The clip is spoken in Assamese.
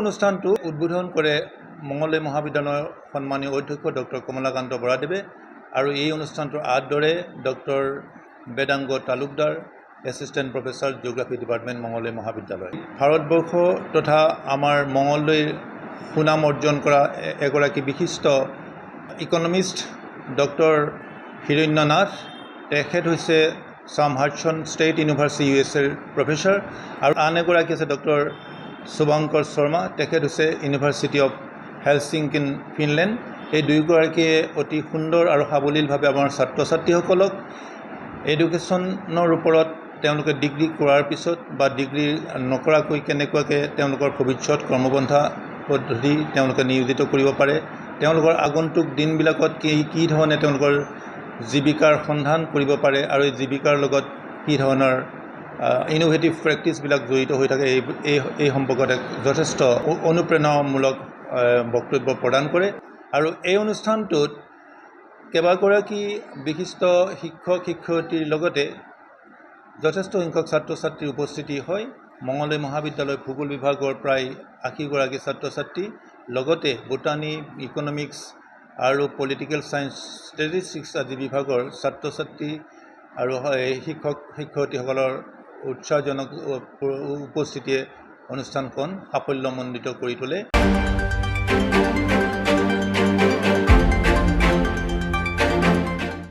অনুষ্ঠানটো উদ্বোধন কৰে মঙলদৈ মহাবিদ্যালয়ৰ সন্মানীয় অধ্যক্ষ ডক্টৰ কমলাকান্ত বৰাদেৱে আৰু এই অনুষ্ঠানটোৰ আদৰে doctor Vedang Talukdar assistant professor geography department Mangaldai মহাবিদ্যালয়। ভাৰতবৰ্ষ তথা আমাৰ মঙলদৈৰ সুনাম অৰ্জন কৰা এগৰাকী বিশিষ্ট ইকনমিষ্ট ডক্টৰ হিৰণ্য নাথ, তেখেত হৈছে ছাম হাডছন ষ্টেট ইউনিভাৰ্চিটি USAৰ প্ৰফেচৰ, আৰু আন এগৰাকী আছে ডক্টৰ শুভংকৰ শৰ্মা, তেখেত হৈছে ইউনিভাৰ্চিটি অফ হেলচিংকি ফিনলেণ্ড। এই দুয়োগৰাকীয়ে অতি সুন্দৰ আৰু সাৱলীলভাৱে আমাৰ ছাত্ৰ ছাত্ৰীসকলক এডুকেশ্যনৰ ওপৰত তেওঁলোকে ডিগ্ৰী কৰাৰ পিছত বা ডিগ্ৰী নকৰাকৈ কেনেকুৱাকৈ তেওঁলোকৰ ভৱিষ্যত কৰ্মপন্থা পদ্ধতি তেওঁলোকে নিয়োজিত কৰিব পাৰে, তেওঁলোকৰ আগন্তুক দিনবিলাকত কি ধৰণে তেওঁলোকৰ জীৱিকাৰ সন্ধান কৰিব পাৰে আৰু এই জীৱিকাৰ লগত কি ধৰণৰ ইনোভেটিভ প্ৰেক্টিছবিলাক জড়িত হৈ থাকে, এই সম্পৰ্কত যথেষ্ট অনুপ্ৰেৰণামূলক বক্তব্য প্ৰদান কৰে। আৰু এই অনুষ্ঠানটোত কেইবাগৰাকী বিশিষ্ট শিক্ষক শিক্ষয়িত্ৰীৰ লগতে যথেষ্ট সংখ্যক ছাত্ৰ ছাত্ৰীৰ উপস্থিতি হয়। মঙলদৈ মহাবিদ্যালয় ভূগোল বিভাগৰ প্ৰায় 80গৰাকী ছাত্ৰ ছাত্ৰী, লগতে বুটানী, ইকনমিক্স আৰু পলিটিকেল ছায়েন্স, ষ্টেটিষ্টিক্স আদি বিভাগৰ ছাত্ৰ ছাত্ৰী আৰু শিক্ষক শিক্ষয়িত্ৰীসকলৰ উৎসাহজনক উপস্থিতিয়ে অনুষ্ঠানখন সাফল্যমণ্ডিত কৰি তোলে।